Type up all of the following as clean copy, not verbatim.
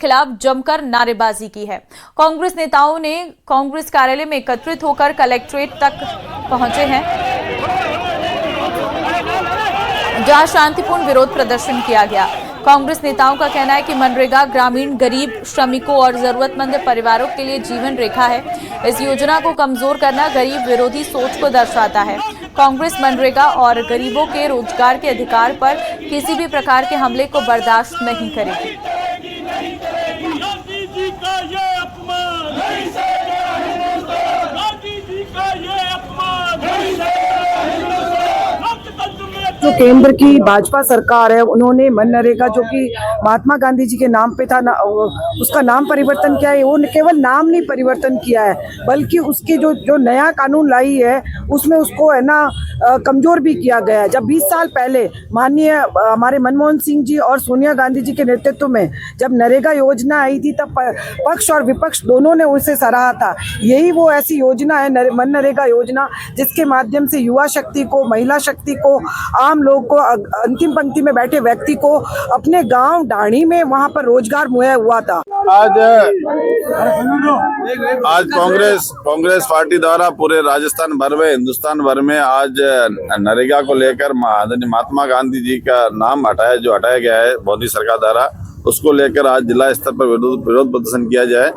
खिलाफ जमकर नारेबाजी की है। कांग्रेस नेताओं ने कांग्रेस कार्यालय में एकत्रित होकर कलेक्ट्रेट तक पहुंचे हैं, जहां शांतिपूर्ण विरोध प्रदर्शन किया गया। कांग्रेस नेताओं का कहना है कि मनरेगा ग्रामीण गरीब श्रमिकों और जरूरतमंद परिवारों के लिए जीवन रेखा है। इस योजना को कमजोर करना गरीब विरोधी सोच को दर्शाता है। कांग्रेस मनरेगा और गरीबों के रोजगार के अधिकार पर किसी भी प्रकार के हमले को बर्दाश्त नहीं करेगी। मोदी जी का ये अपमान, मोदी जी का ये अपमान, जो केंद्र की भाजपा सरकार है उन्होंने मनरेगा जो कि महात्मा गांधी जी के नाम पे था ना, उसका नाम परिवर्तन किया है। वो केवल नाम नहीं परिवर्तन किया है बल्कि उसके जो नया कानून लाई है उसमें उसको है ना कमजोर भी किया गया है। जब 20 साल पहले माननीय हमारे मनमोहन सिंह जी और सोनिया गांधी जी के नेतृत्व में जब नरेगा योजना आई थी तब पक्ष और विपक्ष दोनों ने उसे सराहा था। यही वो ऐसी योजना है मनरेगा योजना जिसके माध्यम से युवा शक्ति को, महिला शक्ति को, आम लोग को, अंतिम पंक्ति में बैठे व्यक्ति को अपने गांव डाणी में वहां पर रोजगार मुहैया हुआ था। आज कांग्रेस पार्टी द्वारा पूरे राजस्थान भर में, हिंदुस्तान भर में आज नरेगा को लेकर महात्मा गांधी जी का नाम हटाया गया है मोदी सरकार द्वारा, उसको लेकर आज जिला स्तर पर विरोध प्रदर्शन किया जाए।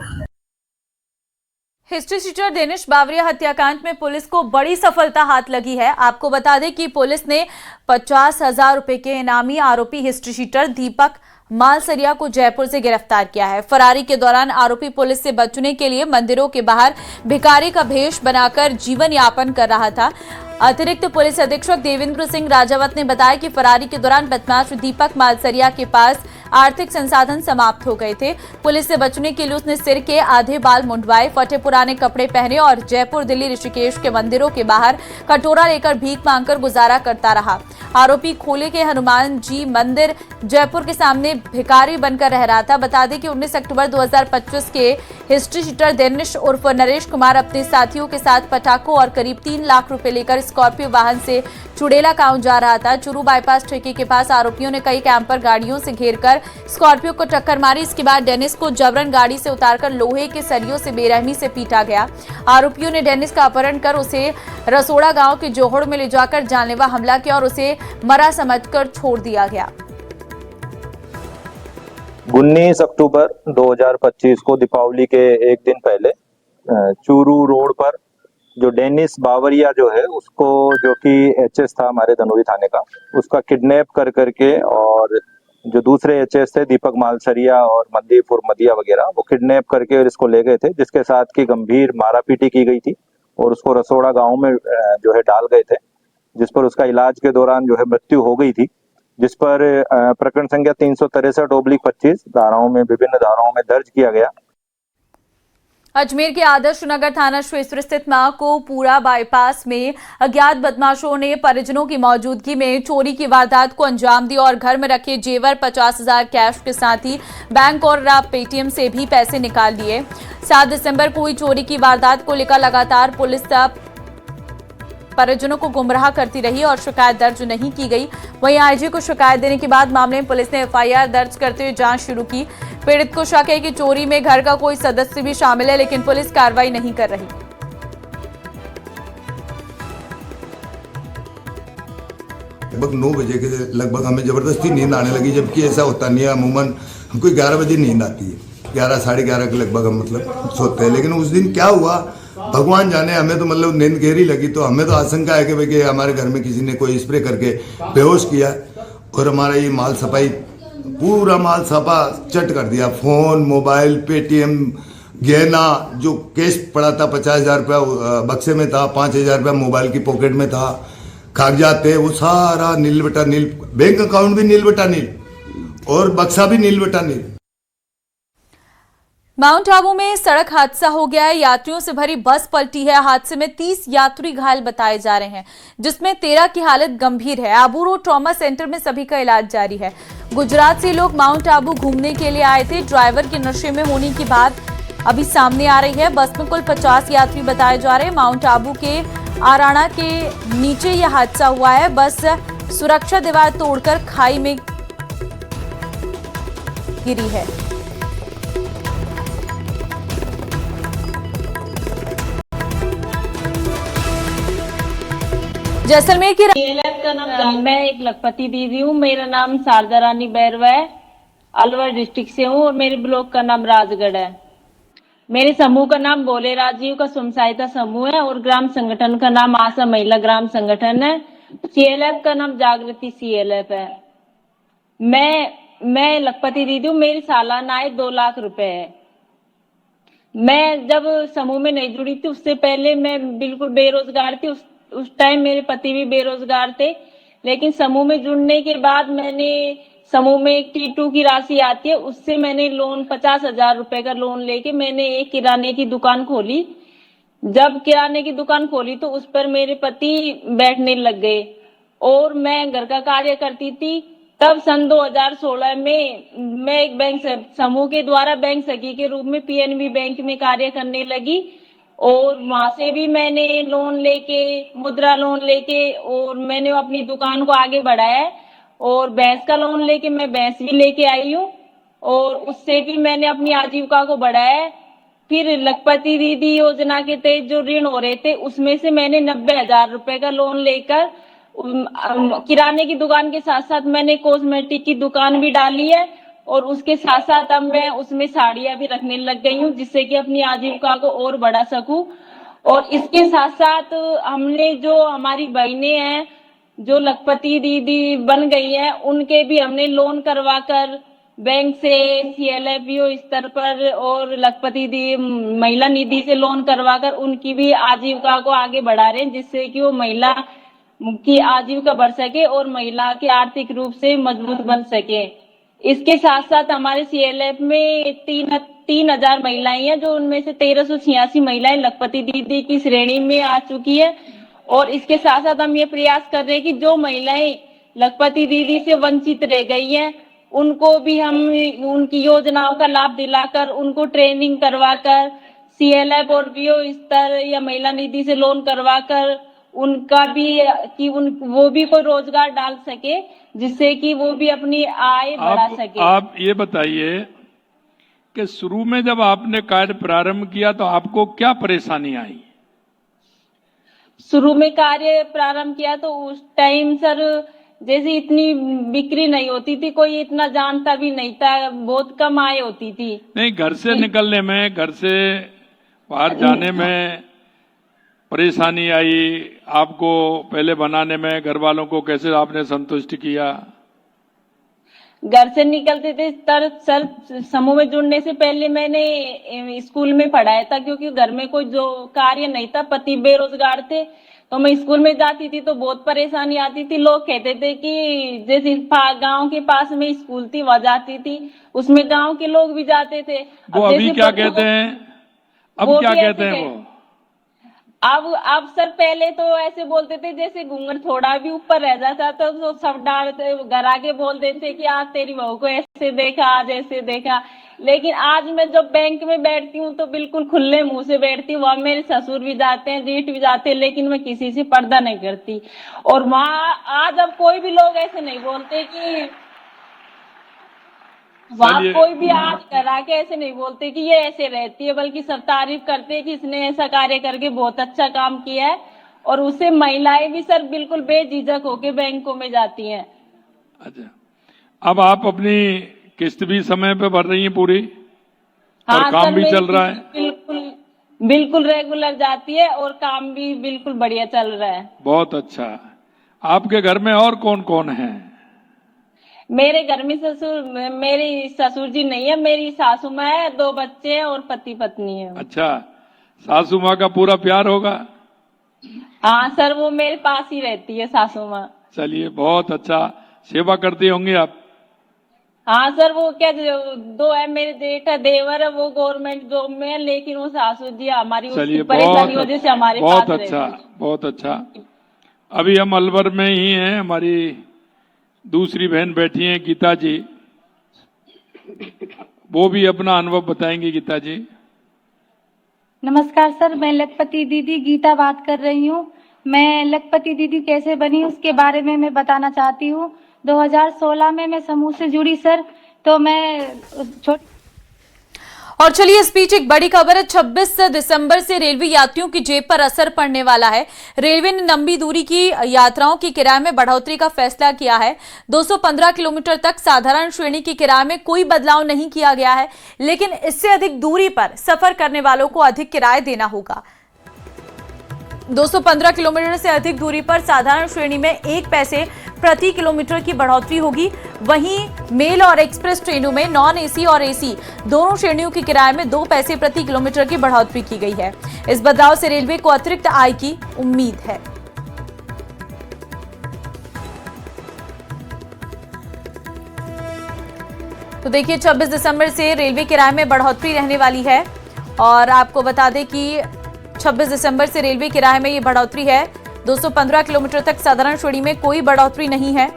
हिस्ट्री शीटर डेनिश बावरिया हत्याकांड में पुलिस को बड़ी सफलता हाथ लगी है। आपको बता दें कि पुलिस ने 50,000 रुपए के इनामी आरोपी हिस्ट्री शीटर दीपक मालसरिया को जयपुर से गिरफ्तार किया है। फरारी के दौरान आरोपी पुलिस से बचने के लिए मंदिरों के बाहर भिखारी का भेष बनाकर जीवन यापन कर रहा था। अतिरिक्त पुलिस अधीक्षक देवेंद्र सिंह राजावत ने बताया कि फरारी के दौरान बदमाश दीपक मालसरिया के पास आर्थिक संसाधन समाप्त हो गए थे। पुलिस से बचने के लिए उसने सिर के आधे बाल मुंडवाए, फटे पुराने कपड़े पहने और जयपुर, दिल्ली, ऋषिकेश के मंदिरों के बाहर कटोरा लेकर भीख मांगकर गुजारा करता रहा। आरोपी खोले के हनुमान जी मंदिर जयपुर के सामने भिखारी बनकर रह रहा था। बता दें कि 19 अक्टूबर 2025 के हिस्ट्री शीटर डेनिश उर्फ नरेश कुमार अपने साथियों के साथ पटाखों और करीब 3 लाख रुपए लेकर स्कॉर्पियो वाहन से चुड़ेला गांव जा रहा था। चूरू बाईपास ठेके के पास आरोपियों ने कई कैंपर गाड़ियों से घेरकर स्कॉर्पियो को टक्कर मारी। इसके बाद डेनिस को जबरन गाड़ी से उतारकर लोहे के सरियों से बेरहमी से पीटा गया। आरोपियों ने डेनिस का अपहरण कर उसे रसोड़ा गांव के जोहड़ में ले जाकर जानलेवा हमला किया और उसे मरा समझकर छोड़ दिया गया। 19 अक्टूबर 2025 को दीपावली के एक दिन पहले चूरू रोड पर जो डेनिस बावरिया जो है उसको, जो कि एचएस था हमारे धनोरी थाने का, उसका किडनैप कर करके, और जो दूसरे एचएस थे दीपक मालसरिया और मनदीप उर्फ मदिया वगैरह, वो किडनैप करके और इसको ले गए थे, जिसके साथ की गंभीर मारापीटी की गई थी और उसको रसोड़ा गांव में जो है डाल गए थे, जिस पर उसका इलाज के दौरान जो है मृत्यु हो गई थी, जिस पर प्रकरण संख्या 363/25 धाराओं में, विभिन्न धाराओं में दर्ज किया गया। अजमेर के आदर्श नगर थाना क्षेत्र स्थित मां को पूरा बाईपास में अज्ञात बदमाशों ने परिजनों की मौजूदगी में चोरी की वारदात को अंजाम दिया और घर में रखे जेवर, 50,000 कैश के साथ ही बैंक और पेटीएम से भी पैसे निकाल लिए। 7 दिसंबर को हुई चोरी की वारदात को लेकर लगातार पुलिस परिजनों को गुमराह करती रही और शिकायत दर्ज नहीं की गई। वहीं आईजी को शिकायत देने के बाद मामले में पुलिस ने एफआईआर दर्ज करते हुए जांच शुरू की। पीड़ित को शक है कि चोरी में घर का कोई सदस्य भी शामिल है, लेकिन पुलिस कार्रवाई नहीं कर रही। लगभग 9 बजे के लगभग हमें जबरदस्ती नींद आने लगी, जबकि ऐसा होता नहीं है। अमूमन हमको 11 बजे नींद आती है, 11 साढ़े 11 के लगभग हम मतलब सोते हैं। लेकिन उस दिन क्या हुआ भगवान जाने, हमें तो मतलब नींद गहरी लगी, तो हमें तो आशंका है कि भाई हमारे घर में किसी ने कोई स्प्रे करके बेहोश किया और हमारा ये माल सफाई, पूरा माल सफा चट कर दिया। फोन, मोबाइल, पेटीएम, गहना, जो कैश पड़ा था 50,000 रुपया बक्से में था, 5,000 रुपया मोबाइल की पॉकेट में था, कागजात थे, वो सारा नील बटा नील, बैंक अकाउंट भी नील बटा नील और बक्सा भी नील बटा नील। माउंट आबू में सड़क हादसा हो गया है। यात्रियों से भरी बस पलटी है। हादसे में 30 यात्री घायल बताए जा रहे हैं, जिसमें 13 की हालत गंभीर है। आबू रोड ट्रॉमा सेंटर में सभी का इलाज जारी है। गुजरात से लोग माउंट आबू घूमने के लिए आए थे। ड्राइवर के नशे में होने की बात अभी सामने आ रही है। बस में कुल 50 यात्री बताए जा रहे हैं। माउंट आबू के आराना के नीचे यह हादसा हुआ है। बस सुरक्षा दीवार तोड़कर खाई में गिरी है। जैसलमेर की मैं एक लखपति दीदी हूँ। मेरा नाम शारदा रानी बैरवा है। अलवर डिस्ट्रिक्ट से हूँ और मेरे ब्लॉक का नाम राजगढ़ है। मेरे समूह का नाम बोले राजीव का स्वयं सहायता समूह है और ग्राम संगठन का नाम आशा महिला ग्राम संगठन है। CLF का नाम जागृति CLF है। मैं लखपति दीदी हूँ। मेरी सालाना आय 2 लाख रुपए है। मैं जब समूह में नहीं जुड़ी थी उससे पहले मैं बिल्कुल बेरोजगार थी। उस टाइम मेरे पति भी बेरोजगार थे, लेकिन समूह में जुड़ने के बाद मैंने समूह में एक T2 की राशि आती है, उससे मैंने लोन 50,000 रुपए का लोन लेके मैंने एक किराने की दुकान खोली। जब किराने की दुकान खोली तो उस पर मेरे पति बैठने लग गए और मैं घर का कार्य करती थी। तब सन 2016 में मैं एक बैंक समूह के द्वारा बैंक सखी के रूप में PNB बैंक में कार्य करने लगी और वहां से भी मैंने लोन लेके, मुद्रा लोन लेके और मैंने अपनी दुकान को आगे बढ़ाया है। और भैंस का लोन लेके मैं भैंस भी लेके आई हूँ और उससे भी मैंने अपनी आजीविका को बढ़ाया है। फिर लखपति दीदी योजना के तहत जो ऋण हो रहे थे उसमें से मैंने 90,000 रुपए का लोन लेकर किराने की दुकान के साथ साथ मैंने कॉस्मेटिक की दुकान भी डाली है और उसके साथ साथ अब मैं उसमें साड़ियां भी रखने लग गई हूँ, जिससे कि अपनी आजीविका को और बढ़ा सकूं। और इसके साथ साथ हमने जो हमारी बहनें हैं जो लखपति दीदी बन गई हैं, उनके भी हमने लोन करवाकर बैंक से CLFO स्तर पर और लखपति दी महिला निधि से लोन करवाकर उनकी भी आजीविका को आगे बढ़ा रहे हैं, जिससे कि वो महिला की आजीविका बढ़ सके और महिला के आर्थिक रूप से मजबूत बन सके। इसके साथ साथ हमारे CLF में 3,000 महिलाएं हैं, जो उनमें से 1386 महिलाएं लखपति दीदी की श्रेणी में आ चुकी है। और इसके साथ साथ हम ये प्रयास कर रहे हैं कि जो महिलाएं लखपति दीदी से वंचित रह गई हैं उनको भी हम उनकी योजनाओं का लाभ दिलाकर उनको ट्रेनिंग करवाकर CLF और BO स्तर या महिला निधि से लोन करवाकर उनका भी कि वो भी कोई रोजगार डाल सके, जिससे कि वो भी अपनी आय बढ़ा सके। आप ये बताइए कि शुरू में जब आपने कार्य प्रारंभ किया तो आपको क्या परेशानी आई? शुरू में कार्य प्रारंभ किया तो उस टाइम सर जैसे इतनी बिक्री नहीं होती थी, कोई इतना जानता भी नहीं था, बहुत कम आय होती थी। नहीं, घर से निकलने में, घर से बाहर जाने में परेशानी आई आपको? पहले बनाने में घर वालों को कैसे आपने संतुष्ट किया? घर से निकलते थे सर समूह में जुड़ने से पहले मैंने स्कूल में पढ़ाया था, क्योंकि घर में कोई जो कार्य नहीं था, पति बेरोजगार थे, तो मैं स्कूल में जाती थी तो बहुत परेशानी आती थी। लोग कहते थे कि जैसे गांव के पास में स्कूल थी वहां जाती थी, उसमें गांव के लोग भी जाते थे। वो अभी क्या कहते हैं? अब क्या कहते हैं वो? अब सर पहले तो ऐसे बोलते थे जैसे घूंघट थोड़ा भी ऊपर रह जाता था तो सब डांटते, घर आके बोलते थे कि आज तेरी बहू को ऐसे देखा, आज ऐसे देखा। लेकिन आज मैं जब बैंक में बैठती हूँ तो बिल्कुल खुले मुंह से बैठती हूँ। वहाँ मेरे ससुर भी जाते हैं, जेठ भी जाते हैं, लेकिन मैं किसी से पर्दा नहीं करती। और वहाँ आज अब कोई भी लोग ऐसे नहीं बोलते कि वहाँ कोई भी आज करा के ऐसे नहीं बोलते कि ये ऐसे रहती है, बल्कि सब तारीफ करते हैं कि इसने ऐसा कार्य करके बहुत अच्छा काम किया है। और उससे महिलाएं भी सर बिल्कुल बेझिझक होके बैंकों में जाती हैं। अच्छा, अब आप अपनी किस्त भी समय पे भर रही हैं पूरी? हाँ, और काम भी चल रहा है? बिल्कुल रेगुलर जाती है और काम भी बिल्कुल बढ़िया चल रहा है। बहुत अच्छा। आपके घर में और कौन कौन है? मेरे घर में मेरी ससुर जी नहीं है, मेरी सासू माँ है, 2 बच्चे हैं और पति पत्नी है। अच्छा, सासू माँ का पूरा प्यार होगा? हाँ सर, वो मेरे पास ही रहती है सासू माँ। चलिए, बहुत अच्छा। सेवा करती होंगी आप? हाँ सर, वो क्या 2 है, मेरे जेठ है, देवर है, वो गवर्नमेंट जॉब में है, लेकिन वो सासू जी हमारी परेशानी वजह से हमारे पास रहती है। बहुत अच्छा, बहुत अच्छा। अभी हम अलवर में ही हैं, हमारी दूसरी बहन बैठी हैं गीता जी, वो भी अपना अनुभव बताएंगी। गीता जी नमस्कार सर, मैं लखपति दीदी गीता बात कर रही हूँ। मैं लखपति दीदी कैसे बनी उसके बारे में मैं बताना चाहती हूँ। 2016 में मैं समूह से जुड़ी सर, तो मैं और चलिए इस बीच एक बड़ी खबर है। 26 दिसंबर से रेलवे यात्रियों की जेब पर असर पड़ने वाला है। रेलवे ने लंबी दूरी की यात्राओं की किराए में बढ़ोतरी का फैसला किया है। 215 किलोमीटर तक साधारण श्रेणी की किराए में कोई बदलाव नहीं किया गया है, लेकिन इससे अधिक दूरी पर सफर करने वालों को अधिक किराया देना होगा। 215 किलोमीटर से अधिक दूरी पर साधारण श्रेणी में 1 पैसे प्रति किलोमीटर की बढ़ोतरी होगी। वहीं मेल और एक्सप्रेस ट्रेनों में नॉन एसी और एसी दोनों श्रेणियों की किराए में 2 पैसे प्रति किलोमीटर की बढ़ोतरी की गई है। इस बदलाव से रेलवे को अतिरिक्त आय की उम्मीद है। तो देखिए 26 दिसंबर से रेलवे किराए में बढ़ोतरी रहने वाली है और आपको बता दें कि 26 दिसंबर से रेलवे किराए में ये बढ़ोतरी है। 215 किलोमीटर तक साधारण श्रेणी में कोई बढ़ोतरी नहीं है।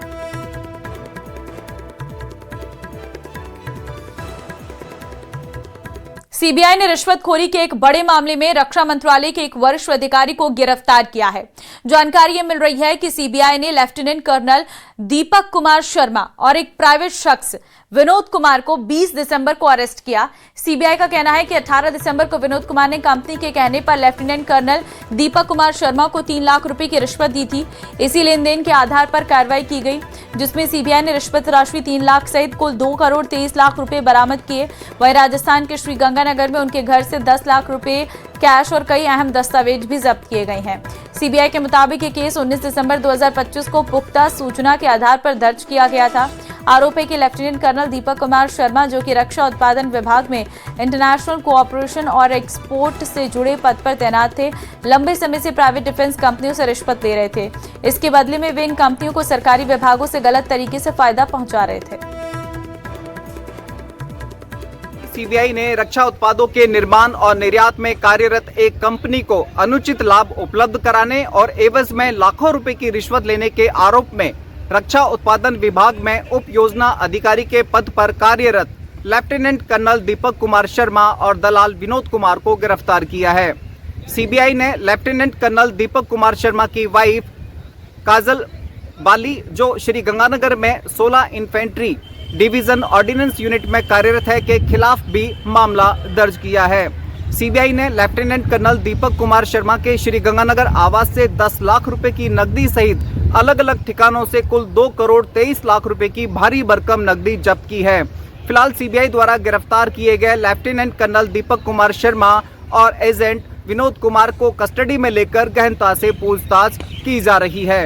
सीबीआई ने रिश्वतखोरी के एक बड़े मामले में रक्षा मंत्रालय के एक वरिष्ठ अधिकारी को गिरफ्तार किया है। जानकारी मिल रही है कि सीबीआई ने लेफ्टिनेंट कर्नल दीपक कुमार शर्मा और एक प्राइवेट शख्स विनोद कुमार को 20 दिसंबर को अरेस्ट किया। सीबीआई का कहना है कि 18 दिसंबर को विनोद कुमार ने कंपनी के कहने पर लेफ्टिनेंट कर्नल दीपक कुमार शर्मा को 3 लाख रुपए की रिश्वत दी थी। इसी लेन देन के आधार पर कार्रवाई की गई, जिसमें सीबीआई ने रिश्वत राशि 3 लाख सहित कुल 2 करोड़ 23 लाख रुपए बरामद किए। वहीं राजस्थान के श्रीगंगानगर में उनके घर से 10 लाख रुपए कैश और कई अहम दस्तावेज भी जब्त किए गए हैं। सीबीआई के मुताबिक ये केस 19 दिसंबर 2025 को पुख्ता सूचना के आधार पर दर्ज किया गया था। आरोप है कि लेफ्टिनेंट कर्नल दीपक कुमार शर्मा, जो कि रक्षा उत्पादन विभाग में इंटरनेशनल कोऑपरेशन और एक्सपोर्ट से जुड़े पद पर तैनात थे, लंबे समय से प्राइवेट डिफेंस कंपनियों से रिश्वत ले रहे थे। इसके बदले में वे इन कंपनियों को सरकारी विभागों से गलत तरीके से फायदा पहुंचा रहे थे। सीबीआई ने रक्षा उत्पादों के निर्माण और निर्यात में कार्यरत एक कंपनी को अनुचित लाभ उपलब्ध कराने और एवज में लाखों रुपए की रिश्वत लेने के आरोप में रक्षा उत्पादन विभाग में उप योजना अधिकारी के पद पर कार्यरत लेफ्टिनेंट कर्नल दीपक कुमार शर्मा और दलाल विनोद कुमार को गिरफ्तार किया है। सीबीआई ने लेफ्टिनेंट कर्नल दीपक कुमार शर्मा की वाइफ काजल बाली, जो श्री गंगानगर में 16 इन्फेंट्री डिवीजन ऑर्डिनेंस यूनिट में कार्यरत है, के खिलाफ भी मामला दर्ज किया है। सीबीआई ने लेफ्टिनेंट कर्नल दीपक कुमार शर्मा के श्री गंगानगर आवास से 10 लाख रुपए की नकदी सहित अलग अलग ठिकानों से कुल 2 करोड़ 23 लाख रुपए की भारी भरकम नकदी जब्त की है। फिलहाल सीबीआई द्वारा गिरफ्तार किए गए लेफ्टिनेंट कर्नल दीपक कुमार शर्मा और एजेंट विनोद कुमार को कस्टडी में लेकर गहनता से पूछताछ की जा रही है।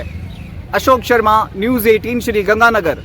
अशोक शर्मा, न्यूज़ 18 श्री गंगानगर।